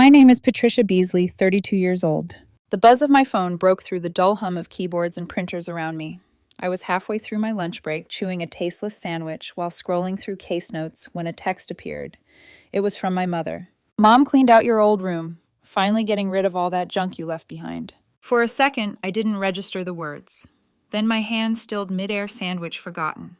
My name is Patricia Beasley, 32 years old. The buzz of my phone broke through the dull hum of keyboards and printers around me. I was halfway through my lunch break, chewing a tasteless sandwich while scrolling through case notes when a text appeared. It was from my mother. Mom cleaned out your old room, finally getting rid of all that junk you left behind. For a second, I didn't register the words. Then my hand stilled midair sandwich forgotten.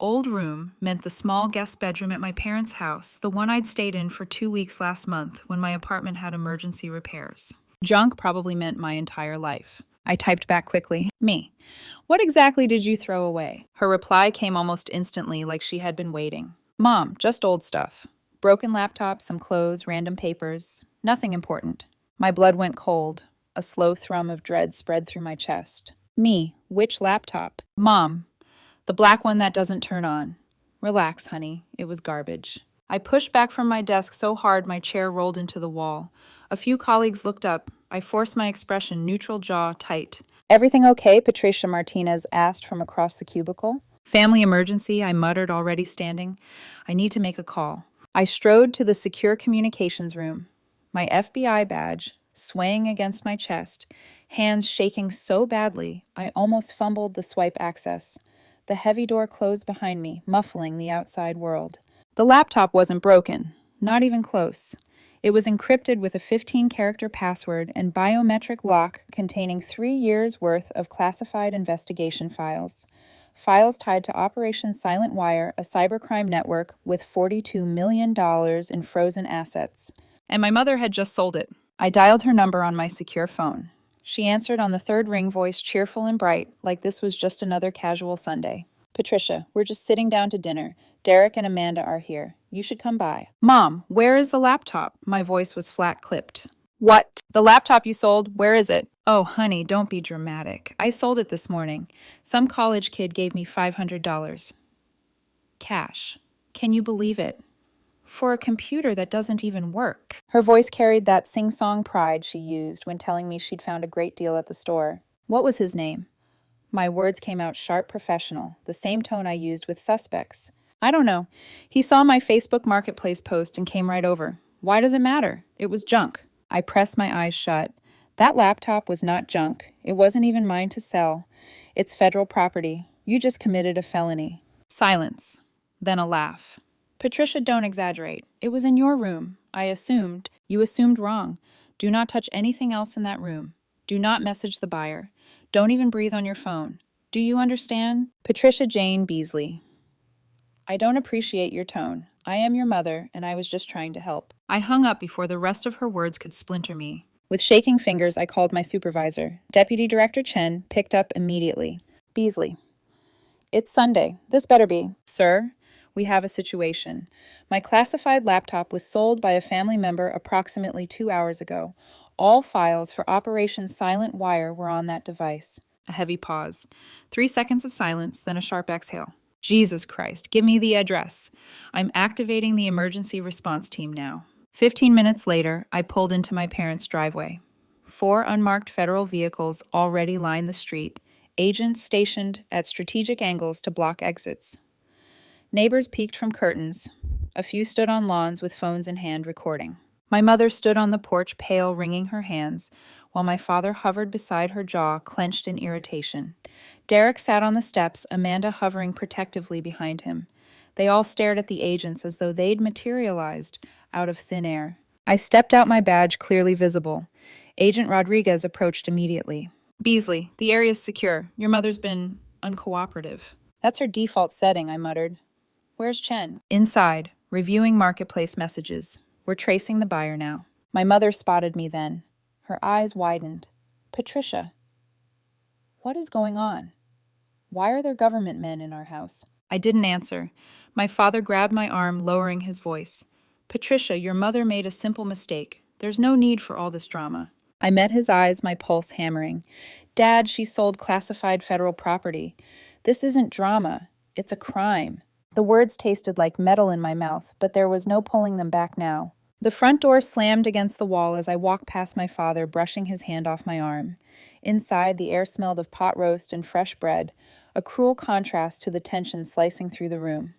Old room meant the small guest bedroom at my parents' house, the one I'd stayed in for 2 weeks last month when my apartment had emergency repairs. Junk probably meant my entire life. I typed back quickly, "Me. What exactly did you throw away?" Her reply came almost instantly, like she had been waiting. "Mom, just old stuff. Broken laptop, some clothes, random papers. Nothing important." My blood went cold. A slow thrum of dread spread through my chest. "Me. Which laptop?" "Mom. The black one that doesn't turn on." "Relax, honey. It was garbage." I pushed back from my desk so hard my chair rolled into the wall. A few colleagues looked up. I forced my expression, neutral jaw tight. "Everything okay?" Patricia Martinez asked from across the cubicle. "Family emergency," I muttered, already standing. "I need to make a call." I strode to the secure communications room, my FBI badge swaying against my chest, hands shaking so badly I almost fumbled the swipe access. The heavy door closed behind me, muffling the outside world. The laptop wasn't broken, not even close. It was encrypted with a 15-character password and biometric lock containing 3 years' worth of classified investigation files. Files tied to Operation Silent Wire, a cybercrime network with $42 million in frozen assets. And my mother had just sold it. I dialed her number on my secure phone. She answered on the third ring, voice cheerful and bright, like this was just another casual Sunday. "Patricia, we're just sitting down to dinner. Derek and Amanda are here. You should come by." "Mom, where is the laptop?" My voice was flat-clipped. "What? The laptop you sold, where is it?" "Oh, honey, don't be dramatic. I sold it this morning. Some college kid gave me $500. Cash. Can you believe it? For a computer that doesn't even work." Her voice carried that sing-song pride she used when telling me she'd found a great deal at the store. "What was his name?" My words came out sharp professional, the same tone I used with suspects. "I don't know. He saw my Facebook Marketplace post and came right over. Why does it matter? It was junk." I pressed my eyes shut. That laptop was not junk. It wasn't even mine to sell. It's federal property. You just committed a felony. Silence. Then a laugh. "Patricia, don't exaggerate. It was in your room. I assumed. You assumed wrong. Do not touch anything else in that room. Do not message the buyer. Don't even breathe on your phone. Do you understand?" Patricia Jane Beasley. "I don't appreciate your tone. I am your mother, and I was just trying to help." I hung up before the rest of her words could splinter me. With shaking fingers, I called my supervisor. Deputy Director Chen picked up immediately. "Beasley. It's Sunday. This better be." "Sir, we have a situation. My classified laptop was sold by a family member approximately 2 hours ago. All files for Operation Silent Wire were on that device." A heavy pause. 3 seconds of silence, then a sharp exhale. "Jesus Christ, give me the address. I'm activating the emergency response team now." 15 minutes later, I pulled into my parents' driveway. 4 unmarked federal vehicles already lined the street, agents stationed at strategic angles to block exits. Neighbors peeked from curtains. A few stood on lawns with phones in hand recording. My mother stood on the porch, pale, wringing her hands, while my father hovered beside her, jaw clenched in irritation. Derek sat on the steps, Amanda hovering protectively behind him. They all stared at the agents as though they'd materialized out of thin air. I stepped out, my badge clearly visible. Agent Rodriguez approached immediately. "Beasley, the area's secure. Your mother's been uncooperative." "That's her default setting," I muttered. "Where's Chen?" "Inside, reviewing marketplace messages. We're tracing the buyer now." My mother spotted me then. Her eyes widened. "Patricia, what is going on? Why are there government men in our house?" I didn't answer. My father grabbed my arm, lowering his voice. "Patricia, your mother made a simple mistake. There's no need for all this drama." I met his eyes, my pulse hammering. "Dad, she sold classified federal property. This isn't drama. It's a crime." The words tasted like metal in my mouth, but there was no pulling them back now. The front door slammed against the wall as I walked past my father, brushing his hand off my arm. Inside, the air smelled of pot roast and fresh bread, a cruel contrast to the tension slicing through the room.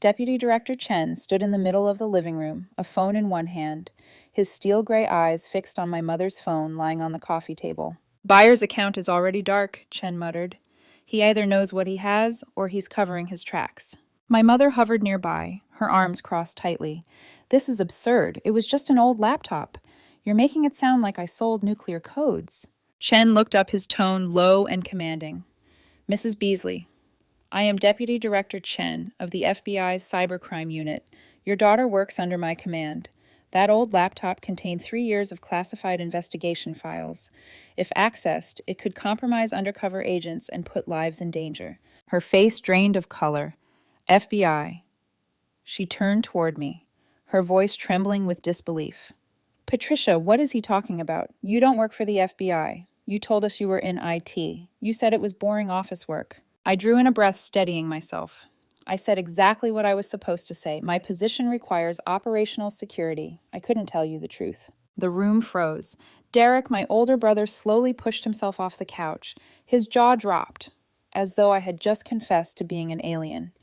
Deputy Director Chen stood in the middle of the living room, a phone in one hand. his steel gray eyes fixed on my mother's phone lying on the coffee table. Buyer's account is already dark, Chen muttered. He either knows what he has or he's covering his tracks. My mother hovered nearby, her arms crossed tightly. This is absurd. It was just an old laptop. You're making it sound like I sold nuclear codes. Chen looked up, his tone low and commanding. Mrs. Beasley, I am Deputy Director Chen of the FBI's Cybercrime Unit. Your daughter works under my command. That old laptop contained 3 years of classified investigation files. If accessed, it could compromise undercover agents and put lives in danger. Her face drained of color. FBI. She turned toward me, her voice trembling with disbelief. Patricia, what is he talking about? You don't work for the FBI. You told us you were in IT. You said it was boring office work. I drew in a breath, steadying myself. I said exactly what I was supposed to say. My position requires operational security. I couldn't tell you the truth. The room froze. Derek, my older brother, slowly pushed himself off the couch. His jaw dropped, as though I had just confessed to being an alien.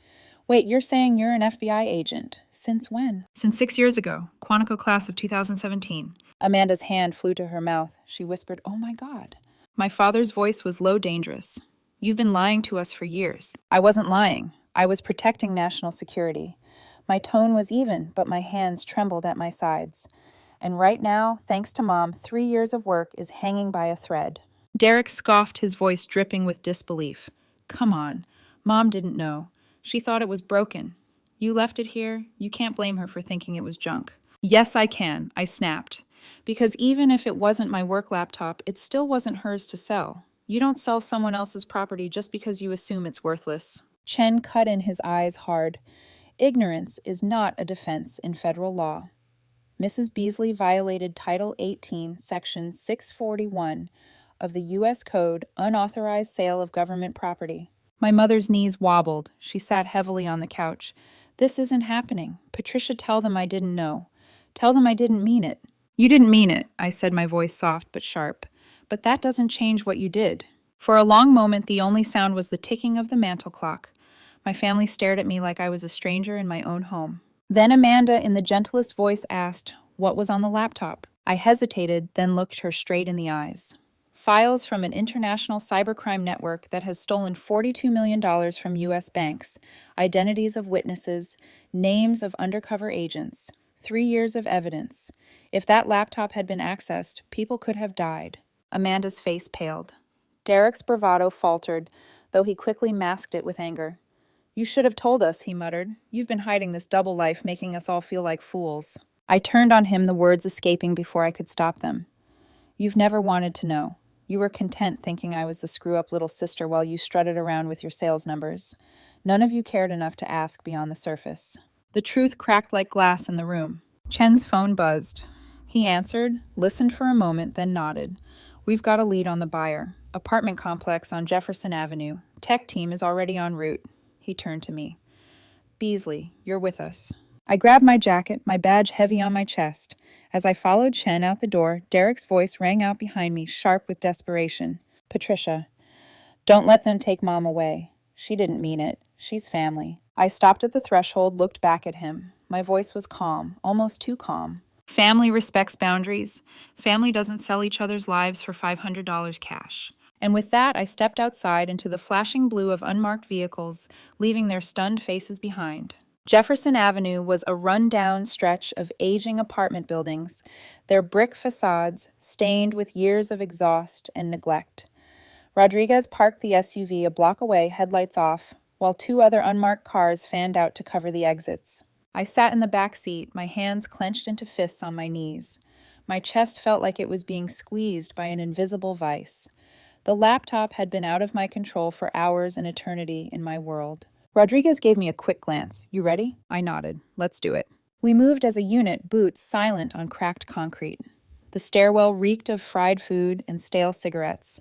Wait, you're saying you're an FBI agent? Since when? Since 6 years ago, Quantico class of 2017. Amanda's hand flew to her mouth. She whispered, "Oh my God." My father's voice was low, dangerous. You've been lying to us for years. I wasn't lying. I was protecting national security. My tone was even, but my hands trembled at my sides. And right now, thanks to Mom, 3 years of work is hanging by a thread. Derek scoffed, his voice dripping with disbelief. Come on. Mom didn't know. She thought it was broken. You left it here. You can't blame her for thinking it was junk. Yes, I can, I snapped. Because even if it wasn't my work laptop, it still wasn't hers to sell. You don't sell someone else's property just because you assume it's worthless. Chen cut in, his eyes hard. Ignorance is not a defense in federal law. Mrs. Beasley violated Title 18, Section 641 of the U.S. Code, unauthorized sale of government property. My mother's knees wobbled. She sat heavily on the couch. This isn't happening. Patricia, tell them I didn't know. Tell them I didn't mean it. You didn't mean it, I said, my voice soft but sharp. But that doesn't change what you did. For a long moment, the only sound was the ticking of the mantel clock. My family stared at me like I was a stranger in my own home. Then Amanda, in the gentlest voice, asked, what was on the laptop? I hesitated, then looked her straight in the eyes. Files from an international cybercrime network that has stolen $42 million from U.S. banks, identities of witnesses, names of undercover agents, 3 years of evidence. If that laptop had been accessed, people could have died. Amanda's face paled. Derek's bravado faltered, though he quickly masked it with anger. You should have told us, he muttered. You've been hiding this double life, making us all feel like fools. I turned on him, the words escaping before I could stop them. You've never wanted to know. You were content thinking I was the screw-up little sister while you strutted around with your sales numbers. None of you cared enough to ask beyond the surface. The truth cracked like glass in the room. Chen's phone buzzed. He answered, listened for a moment, then nodded. We've got a lead on the buyer. Apartment complex on Jefferson Avenue. Tech team is already en route. He turned to me. Beasley, you're with us. I grabbed my jacket, my badge heavy on my chest. As I followed Chen out the door, Derek's voice rang out behind me, sharp with desperation. Patricia, don't let them take Mom away. She didn't mean it. She's family. I stopped at the threshold, looked back at him. My voice was calm, almost too calm. Family respects boundaries. Family doesn't sell each other's lives for $500 cash. And with that, I stepped outside into the flashing blue of unmarked vehicles, leaving their stunned faces behind. Jefferson Avenue was a run-down stretch of aging apartment buildings, their brick facades stained with years of exhaust and neglect. Rodriguez parked the SUV a block away, headlights off, while 2 other unmarked cars fanned out to cover the exits. I sat in the back seat, my hands clenched into fists on my knees. My chest felt like it was being squeezed by an invisible vice. The laptop had been out of my control for hours, an eternity in my world. Rodriguez gave me a quick glance. You ready? I nodded. Let's do it. We moved as a unit, boots silent on cracked concrete. The stairwell reeked of fried food and stale cigarettes.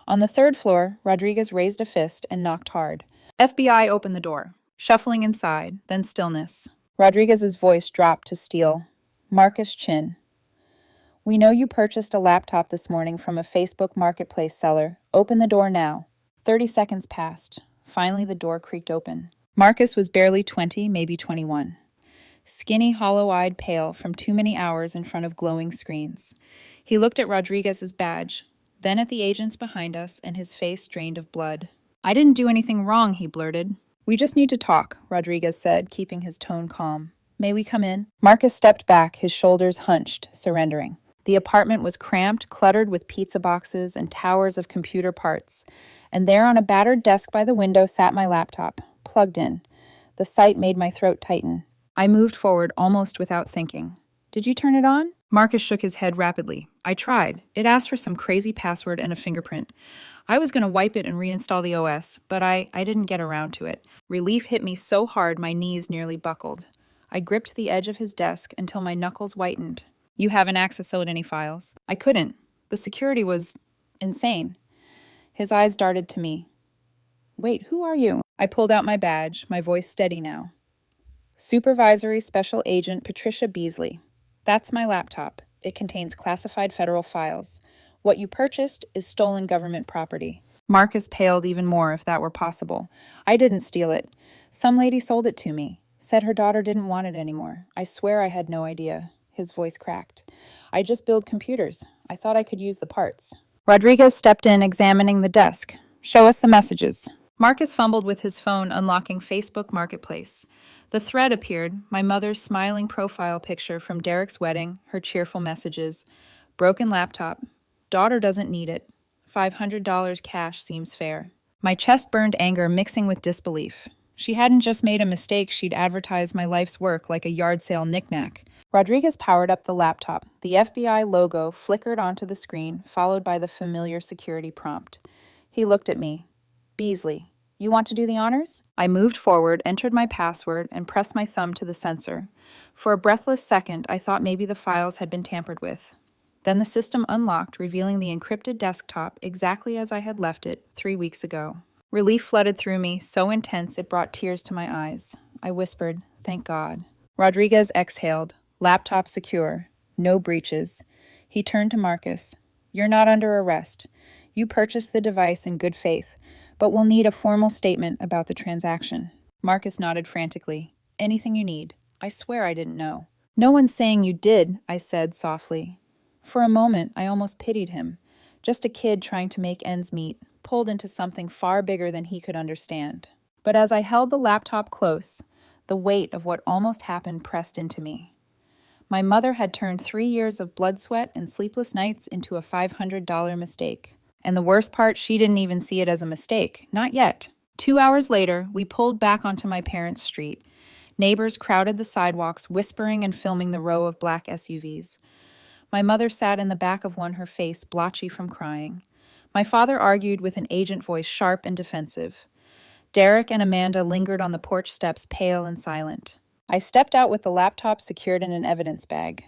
On the 3rd floor, Rodriguez raised a fist and knocked hard. FBI opened the door. Shuffling inside, then stillness. Rodriguez's voice dropped to steel. Marcus Chin. We know you purchased a laptop this morning from a Facebook marketplace seller. Open the door now. 30 seconds passed. Finally, the door creaked open. Marcus was barely 20, maybe 21. skinny, hollow-eyed, pale from too many hours in front of glowing screens. He looked at Rodriguez's badge, then at the agents behind us, and his face drained of blood. "I didn't do anything wrong," he blurted. "We just need to talk," Rodriguez said, keeping his tone calm. "May we come in?" Marcus stepped back, his shoulders hunched, surrendering. The apartment was cramped, cluttered with pizza boxes and towers of computer parts. And there on a battered desk by the window sat my laptop, plugged in. The sight made my throat tighten. I moved forward almost without thinking. "Did you turn it on?" Marcus shook his head rapidly. "I tried. It asked for some crazy password and a fingerprint. I was going to wipe it and reinstall the OS, but I didn't get around to it." Relief hit me so hard my knees nearly buckled. I gripped the edge of his desk until my knuckles whitened. "You haven't accessed any files." I couldn't. The security was insane. His eyes darted to me. "Wait, who are you?" I pulled out my badge, my voice steady now. "Supervisory Special Agent Patricia Beasley. That's my laptop. It contains classified federal files. What you purchased is stolen government property." Marcus paled even more if that were possible. "I didn't steal it. Some lady sold it to me. Said her daughter didn't want it anymore. I swear I had no idea." His voice cracked. "I just build computers. I thought I could use the parts." Rodriguez stepped in, examining the desk. "Show us the messages." Marcus fumbled with his phone, unlocking Facebook Marketplace. The thread appeared, my mother's smiling profile picture from Derek's wedding, her cheerful messages. "Broken laptop. Daughter doesn't need it. $500 cash seems fair." My chest burned anger mixing with disbelief. She hadn't just made a mistake, she'd advertised my life's work like a yard sale knickknack. Rodriguez powered up the laptop. The FBI logo flickered onto the screen, followed by the familiar security prompt. He looked at me. "Beasley, you want to do the honors?" I moved forward, entered my password, and pressed my thumb to the sensor. For a breathless second, I thought maybe the files had been tampered with. Then the system unlocked, revealing the encrypted desktop exactly as I had left it 3 weeks ago. Relief flooded through me, so intense it brought tears to my eyes. I whispered, "Thank God." Rodriguez exhaled. Laptop secure. No breaches. He turned to Marcus. "You're not under arrest. You purchased the device in good faith, but we'll need a formal statement about the transaction." Marcus nodded frantically. "Anything you need. I swear I didn't know." "No one's saying you did," I said softly. For a moment, I almost pitied him. Just a kid trying to make ends meet, pulled into something far bigger than he could understand. But as I held the laptop close, the weight of what almost happened pressed into me. My mother had turned 3 years of blood, sweat, and sleepless nights into a $500 mistake. And the worst part, she didn't even see it as a mistake. Not yet. 2 hours later, we pulled back onto my parents' street. Neighbors crowded the sidewalks, whispering and filming the row of black SUVs. My mother sat in the back of one, her face blotchy from crying. My father argued with an agent voice sharp and defensive. Derek and Amanda lingered on the porch steps, pale and silent. I stepped out with the laptop secured in an evidence bag.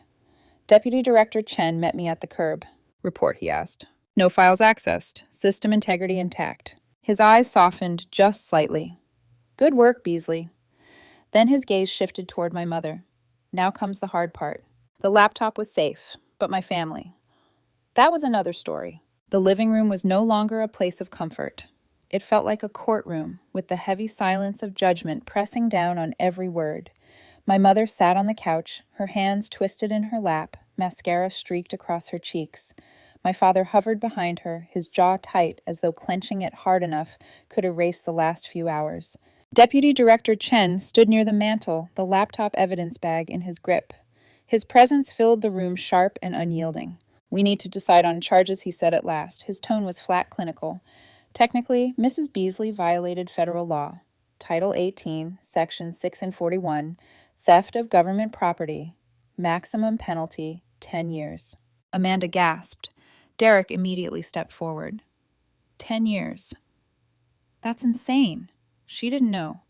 Deputy Director Chen met me at the curb. "Report," he asked. "No files accessed. System integrity intact." His eyes softened just slightly. "Good work, Beasley." Then his gaze shifted toward my mother. "Now comes the hard part. The laptop was safe, but my family. That was another story." The living room was no longer a place of comfort. It felt like a courtroom, with the heavy silence of judgment pressing down on every word. My mother sat on the couch, her hands twisted in her lap, mascara streaked across her cheeks. My father hovered behind her, his jaw tight as though clenching it hard enough could erase the last few hours. Deputy Director Chen stood near the mantel, the laptop evidence bag in his grip. His presence filled the room sharp and unyielding. "We need to decide on charges," he said at last. His tone was flat clinical. "Technically, Mrs. Beasley violated federal law. Title 18, Section 6 and 41, theft of government property. Maximum penalty, 10 years. Amanda gasped. Derek immediately stepped forward. 10 years. That's insane. She didn't know.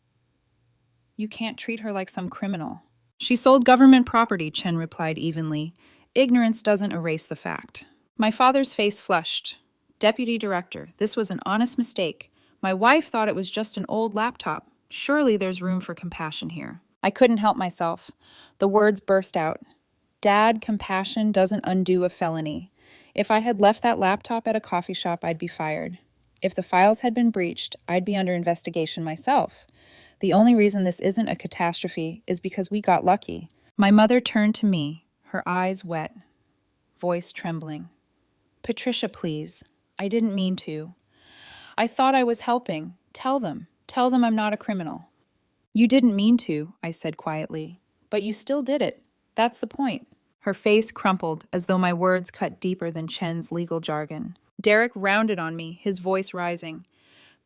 You can't treat her like some criminal. She sold government property, Chen replied evenly. Ignorance doesn't erase the fact. My father's face flushed. Deputy Director, this was an honest mistake. My wife thought it was just an old laptop. Surely there's room for compassion here. I couldn't help myself. The words burst out. Dad, compassion doesn't undo a felony. If I had left that laptop at a coffee shop, I'd be fired. If the files had been breached, I'd be under investigation myself. The only reason this isn't a catastrophe is because we got lucky. My mother turned to me, her eyes wet, voice trembling. Patricia, please. I didn't mean to. I thought I was helping. Tell them. Tell them I'm not a criminal. You didn't mean to, I said quietly. But you still did it. That's the point. Her face crumpled as though my words cut deeper than Chen's legal jargon. Derek rounded on me, his voice rising.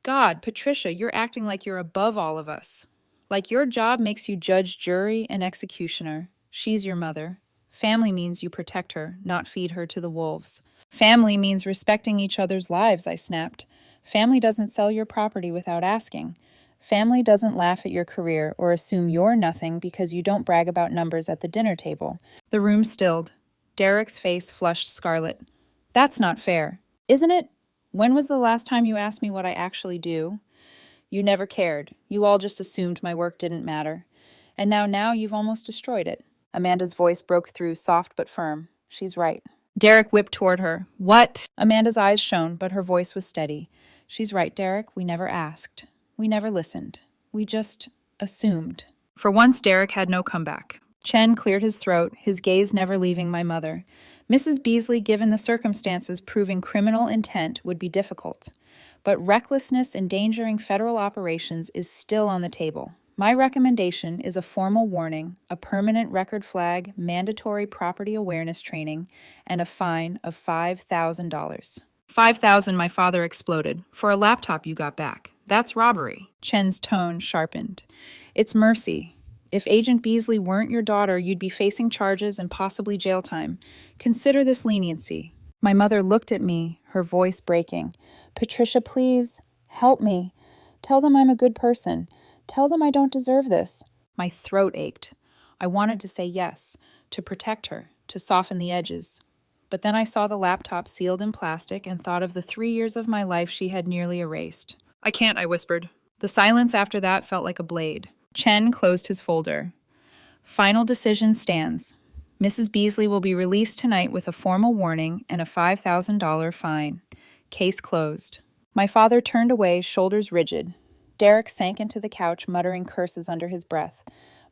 God, Patricia, you're acting like you're above all of us. Like your job makes you judge, jury, and executioner. She's your mother. Family means you protect her, not feed her to the wolves. Family means respecting each other's lives, I snapped. Family doesn't sell your property without asking. Family doesn't laugh at your career or assume you're nothing because you don't brag about numbers at the dinner table. The room stilled. Derek's face flushed scarlet. That's not fair. Isn't it? When was the last time you asked me what I actually do? You never cared. You all just assumed my work didn't matter. And now you've almost destroyed it. Amanda's voice broke through, soft but firm. She's right. Derek whipped toward her. What? Amanda's eyes shone, but her voice was steady. She's right, Derek. We never asked. We never listened. We just assumed. For once, Derek had no comeback. Chen cleared his throat, his gaze never leaving my mother. Mrs. Beasley, given the circumstances, proving criminal intent would be difficult. But recklessness endangering federal operations is still on the table. My recommendation is a formal warning, a permanent record flag, mandatory property awareness training, and a fine of $5,000. $5,000, my father exploded. For a laptop you got back. That's robbery. Chen's tone sharpened. It's mercy. If Agent Beasley weren't your daughter, you'd be facing charges and possibly jail time. Consider this leniency. My mother looked at me, her voice breaking. Patricia, please, help me. Tell them I'm a good person. Tell them I don't deserve this. My throat ached. I wanted to say yes, to protect her, to soften the edges. But then I saw the laptop sealed in plastic and thought of the 3 years of my life she had nearly erased. I can't, I whispered. The silence after that felt like a blade. Chen closed his folder. Final decision stands. Mrs. Beasley will be released tonight with a formal warning and a $5,000 fine. Case closed. My father turned away, shoulders rigid. Derek sank into the couch, muttering curses under his breath.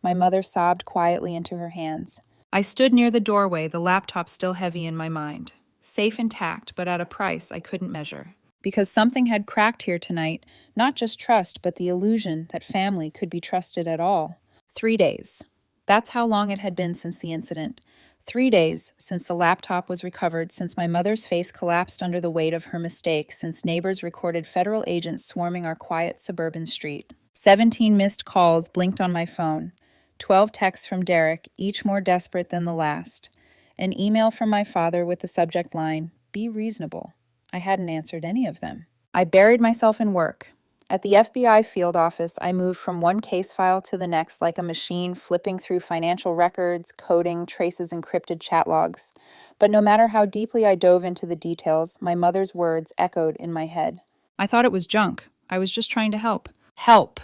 My mother sobbed quietly into her hands. I stood near the doorway, the laptop still heavy in my mind. Safe intact, but at a price I couldn't measure. Because something had cracked here tonight, not just trust, but the illusion that family could be trusted at all. 3 days. That's how long it had been since the incident. 3 days since the laptop was recovered, since my mother's face collapsed under the weight of her mistake, since neighbors recorded federal agents swarming our quiet suburban street. 17 missed calls blinked on my phone. 12 texts from Derek, each more desperate than the last. An email from my father with the subject line, "Be reasonable." I hadn't answered any of them. I buried myself in work. At the FBI field office, I moved from one case file to the next like a machine, flipping through financial records, coding, traces encrypted chat logs. But no matter how deeply I dove into the details, my mother's words echoed in my head. I thought it was junk. I was just trying to help. Help!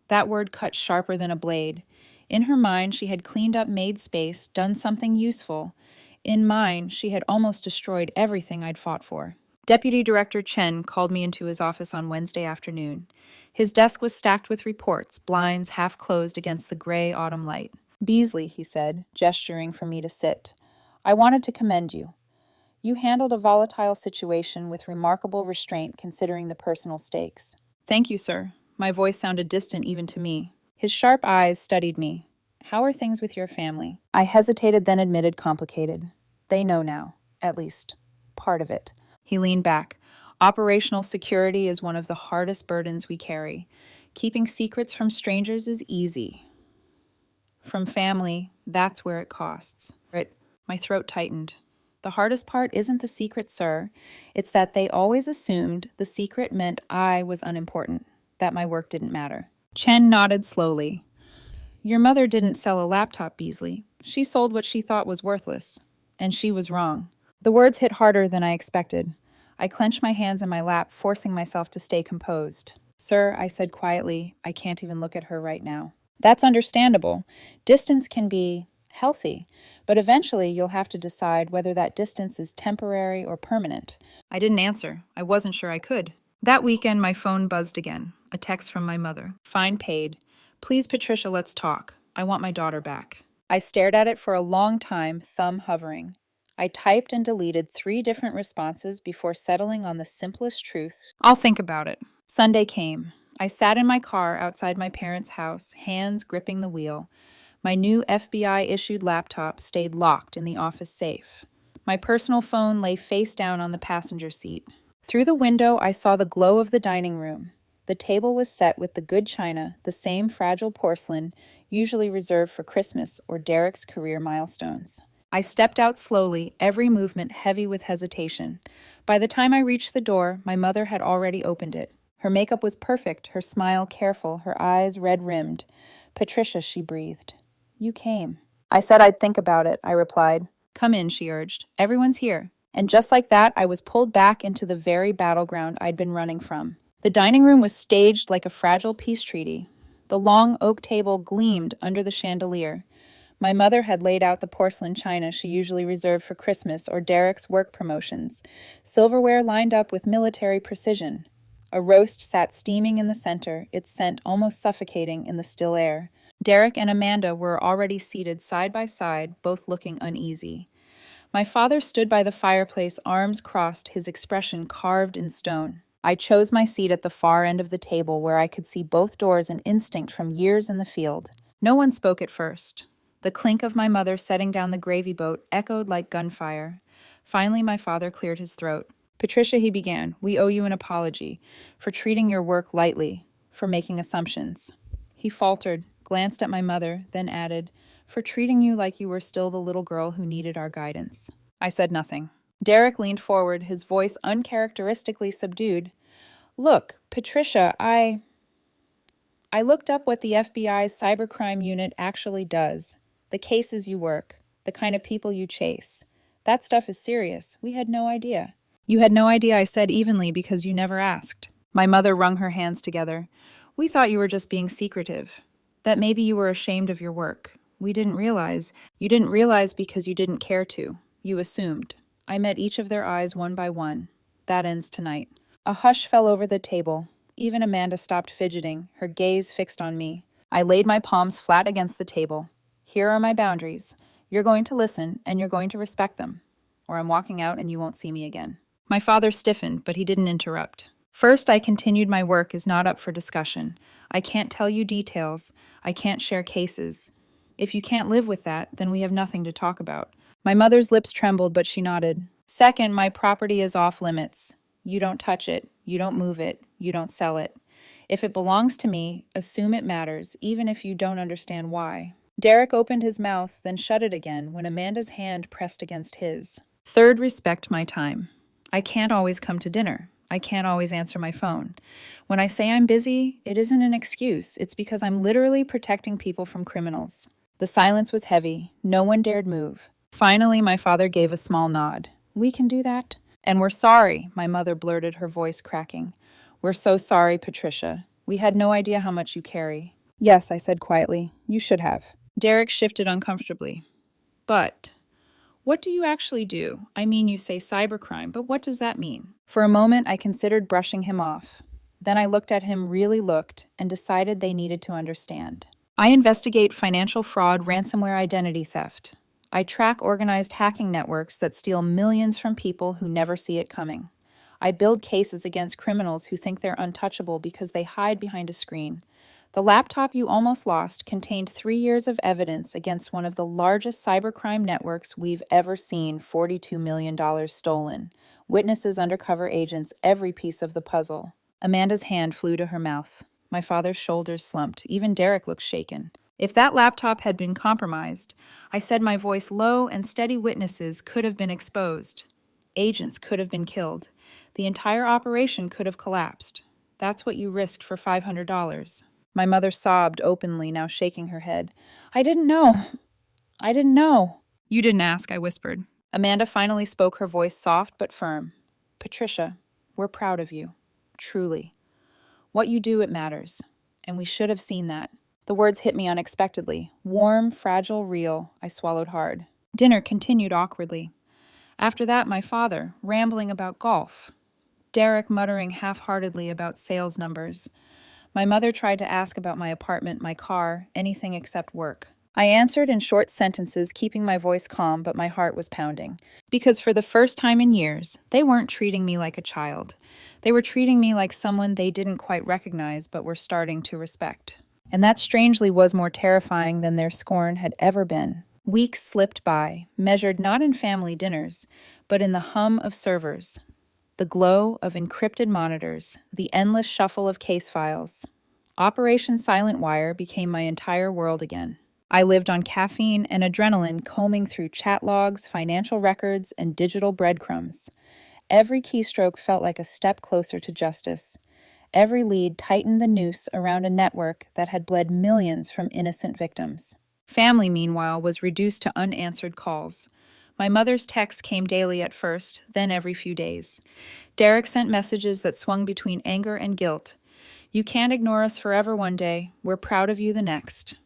That word cut sharper than a blade. In her mind, she had cleaned up, made space, done something useful. In mine, she had almost destroyed everything I'd fought for. Deputy Director Chen called me into his office on Wednesday afternoon. His desk was stacked with reports, blinds half closed against the gray autumn light. Beasley, he said, gesturing for me to sit. I wanted to commend you. You handled a volatile situation with remarkable restraint considering the personal stakes. Thank you, sir. My voice sounded distant even to me. His sharp eyes studied me. How are things with your family? I hesitated, then admitted complicated. They know now, at least part of it. He leaned back. Operational security is one of the hardest burdens we carry. Keeping secrets from strangers is easy. From family, that's where it costs. My throat tightened. The hardest part isn't the secret, sir. It's that they always assumed the secret meant I was unimportant, that my work didn't matter. Chen nodded slowly. Your mother didn't sell a laptop, Beasley. She sold what she thought was worthless. And she was wrong. The words hit harder than I expected. I clenched my hands in my lap, forcing myself to stay composed. Sir, I said quietly, I can't even look at her right now. That's understandable. Distance can be healthy, but eventually you'll have to decide whether that distance is temporary or permanent. I didn't answer. I wasn't sure I could. That weekend, my phone buzzed again. A text from my mother. Fine paid. Please, Patricia, let's talk. I want my daughter back. I stared at it for a long time, thumb hovering. I typed and deleted 3 different responses before settling on the simplest truth. I'll think about it. Sunday came. I sat in my car outside my parents' house, hands gripping the wheel. My new FBI-issued laptop stayed locked in the office safe. My personal phone lay face down on the passenger seat. Through the window, I saw the glow of the dining room. The table was set with the good china, the same fragile porcelain, usually reserved for Christmas or Derek's career milestones. I stepped out slowly, every movement heavy with hesitation. By the time I reached the door, my mother had already opened it. Her makeup was perfect, her smile careful, her eyes red-rimmed. "Patricia," she breathed. "You came." "I said I'd think about it," I replied. "Come in," she urged. "Everyone's here." And just like that, I was pulled back into the very battleground I'd been running from. The dining room was staged like a fragile peace treaty. The long oak table gleamed under the chandelier. My mother had laid out the porcelain china she usually reserved for Christmas or Derek's work promotions, silverware lined up with military precision. A roast sat steaming in the center, its scent almost suffocating in the still air. Derek and Amanda were already seated side by side, both looking uneasy. My father stood by the fireplace, arms crossed, his expression carved in stone. I chose my seat at the far end of the table where I could see both doors, an instinct from years in the field. No one spoke at first. The clink of my mother setting down the gravy boat echoed like gunfire. Finally, my father cleared his throat. "Patricia," he began, "we owe you an apology for treating your work lightly, for making assumptions." He faltered, glanced at my mother, then added, "For treating you like you were still the little girl who needed our guidance." I said nothing. Derek leaned forward, his voice uncharacteristically subdued. "Look, Patricia, I looked up what the FBI's cybercrime unit actually does. The cases you work, the kind of people you chase. That stuff is serious. We had no idea." "You had no idea," I said evenly, "because you never asked." My mother wrung her hands together. "We thought you were just being secretive. That maybe you were ashamed of your work. We didn't realize. You didn't realize because you didn't care to. You assumed." I met each of their eyes one by one. "That ends tonight." A hush fell over the table. Even Amanda stopped fidgeting, her gaze fixed on me. I laid my palms flat against the table. "Here are my boundaries. You're going to listen, and you're going to respect them. Or I'm walking out and you won't see me again." My father stiffened, but he didn't interrupt. "First, I continued, my work is not up for discussion. I can't tell you details. I can't share cases. If you can't live with that, then we have nothing to talk about." My mother's lips trembled, but she nodded. "Second, my property is off limits. You don't touch it. You don't move it. You don't sell it. If it belongs to me, assume it matters, even if you don't understand why." Derek opened his mouth, then shut it again when Amanda's hand pressed against his. "Third, respect my time. I can't always come to dinner. I can't always answer my phone. When I say I'm busy, it isn't an excuse. It's because I'm literally protecting people from criminals." The silence was heavy. No one dared move. Finally, my father gave a small nod. "We can do that." "And we're sorry," my mother blurted, her voice cracking. "We're so sorry, Patricia. We had no idea how much you carry." "Yes," I said quietly. "You should have." Derek shifted uncomfortably. "But what do you actually do? I mean, you say cybercrime, but what does that mean?" For a moment, I considered brushing him off. Then I looked at him, really looked, and decided they needed to understand. "I investigate financial fraud, ransomware, identity theft. I track organized hacking networks that steal millions from people who never see it coming. I build cases against criminals who think they're untouchable because they hide behind a screen. The laptop you almost lost contained 3 years of evidence against one of the largest cybercrime networks we've ever seen, $42 million stolen. Witnesses, undercover agents, every piece of the puzzle." Amanda's hand flew to her mouth. My father's shoulders slumped. Even Derek looked shaken. If that laptop had been compromised, I said, my voice low, and steady, witnesses could have been exposed. Agents could have been killed. The entire operation could have collapsed. That's what you risked for $500. My mother sobbed openly, now shaking her head. "I didn't know. I didn't know." "You didn't ask," I whispered. Amanda finally spoke, her voice soft but firm. "Patricia, we're proud of you. Truly. What you do, it matters. And we should have seen that." The words hit me unexpectedly. Warm, fragile, real. I swallowed hard. Dinner continued awkwardly. After that, my father, rambling about golf. Derek muttering half-heartedly about sales numbers. My mother tried to ask about my apartment, my car, anything except work. I answered in short sentences, keeping my voice calm, but my heart was pounding. Because for the first time in years, they weren't treating me like a child. They were treating me like someone they didn't quite recognize but were starting to respect. And that strangely was more terrifying than their scorn had ever been. Weeks slipped by, measured not in family dinners, but in the hum of servers, the glow of encrypted monitors, the endless shuffle of case files. Operation Silent Wire became my entire world again. I lived on caffeine and adrenaline, combing through chat logs, financial records, and digital breadcrumbs. Every keystroke felt like a step closer to justice. Every lead tightened the noose around a network that had bled millions from innocent victims. Family, meanwhile, was reduced to unanswered calls. My mother's texts came daily at first, then every few days. Derek sent messages that swung between anger and guilt. "You can't ignore us forever one day. We're proud of you the next."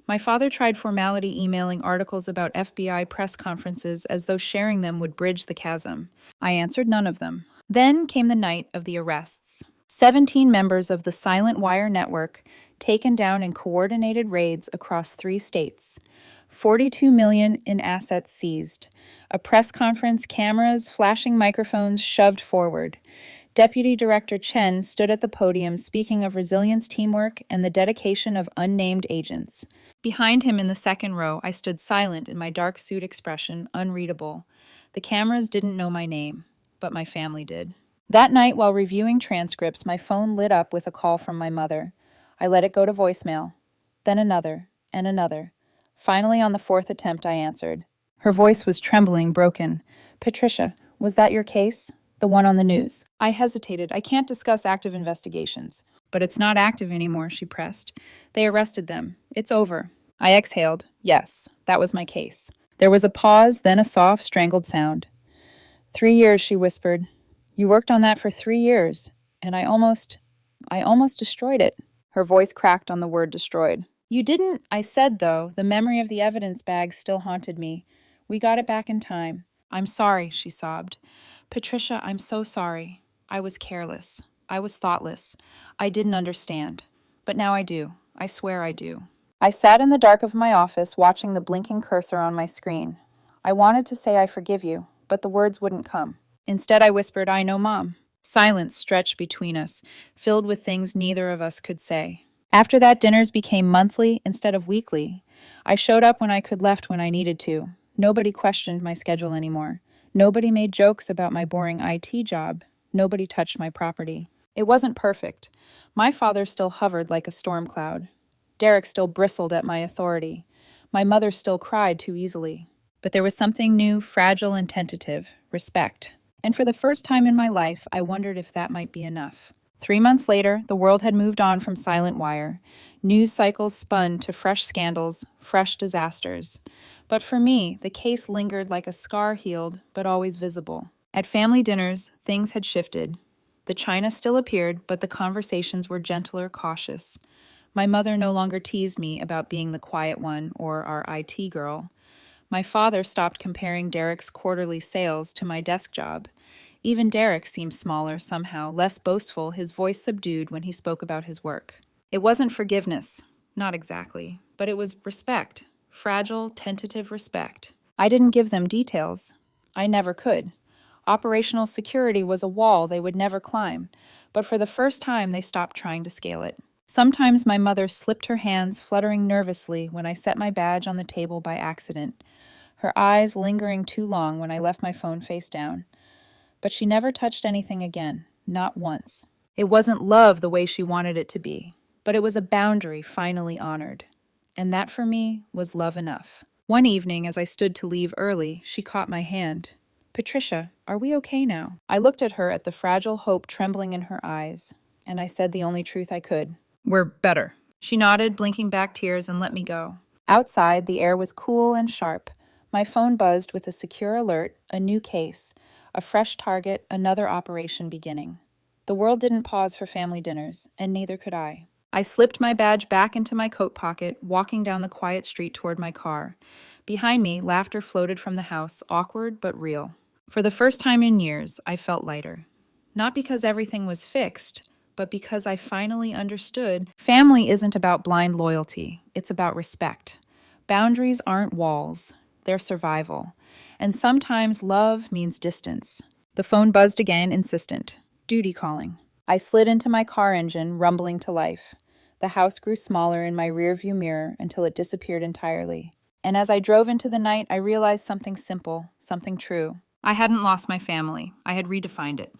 My father tried formality emailing articles about FBI press conferences as though sharing them would bridge the chasm. I answered none of them. Then came the night of the arrests. 17 members of the Silent Wire network taken down in coordinated raids across 3 states. 42 million in assets seized. A press conference, cameras, flashing microphones shoved forward. Deputy Director Chen stood at the podium speaking of resilience, teamwork, and the dedication of unnamed agents. Behind him in the second row, I stood silent in my dark suit expression, unreadable. The cameras didn't know my name, but my family did. That night, while reviewing transcripts, my phone lit up with a call from my mother. I let it go to voicemail. Then another, and another. Finally, on the 4th attempt, I answered. Her voice was trembling, broken. "Patricia, was that your case? The one on the news?" I hesitated. "I can't discuss active investigations." "But it's not active anymore," she pressed. "They arrested them. It's over." I exhaled. Yes, that was my case. There was a pause, then a soft, strangled sound. 3 years, she whispered. "You worked on that for 3 years, and I almost destroyed it." Her voice cracked on the word destroyed. "You didn't," I said, though. The memory of the evidence bag still haunted me. "We got it back in time." "I'm sorry," she sobbed. "Patricia, I'm so sorry. I was careless. I was thoughtless. I didn't understand. But now I do. I swear I do." I sat in the dark of my office, watching the blinking cursor on my screen. I wanted to say I forgive you, but the words wouldn't come. Instead, I whispered, "I know, Mom." Silence stretched between us, filled with things neither of us could say. After that, dinners became monthly instead of weekly. I showed up when I could, left when I needed to. Nobody questioned my schedule anymore. Nobody made jokes about my boring IT job. Nobody touched my property. It wasn't perfect. My father still hovered like a storm cloud. Derek still bristled at my authority. My mother still cried too easily. But there was something new, fragile, and tentative: respect. And for the first time in my life, I wondered if that might be enough. 3 months later, the world had moved on from Silent Wire. News cycles spun to fresh scandals, fresh disasters. But for me, the case lingered like a scar, healed, but always visible. At family dinners, things had shifted. The china still appeared, but the conversations were gentler, cautious. My mother no longer teased me about being the quiet one or our IT girl. My father stopped comparing Derek's quarterly sales to my desk job. Even Derek seemed smaller somehow, less boastful, his voice subdued when he spoke about his work. It wasn't forgiveness, not exactly, but it was respect, fragile, tentative respect. I didn't give them details. I never could. Operational security was a wall they would never climb, but for the first time they stopped trying to scale it. Sometimes my mother slipped her hands, fluttering nervously when I set my badge on the table by accident, her eyes lingering too long when I left my phone face down. But she never touched anything again, not once. It wasn't love the way she wanted it to be, but it was a boundary finally honored. And that for me was love enough. One evening, as I stood to leave early, she caught my hand. "Patricia, are we okay now?" I looked at her, at the fragile hope trembling in her eyes, and I said the only truth I could. "We're better." She nodded, blinking back tears, and let me go. Outside, the air was cool and sharp. My phone buzzed with a secure alert, a new case, a fresh target, another operation beginning. The world didn't pause for family dinners, and neither could I. I slipped my badge back into my coat pocket, walking down the quiet street toward my car. Behind me, laughter floated from the house, awkward but real. For the first time in years, I felt lighter. Not because everything was fixed, but because I finally understood family isn't about blind loyalty, it's about respect. Boundaries aren't walls, they're survival. And sometimes love means distance. The phone buzzed again, insistent. Duty calling. I slid into my car engine, rumbling to life. The house grew smaller in my rearview mirror until it disappeared entirely. And as I drove into the night, I realized something simple, something true. I hadn't lost my family. I had redefined it.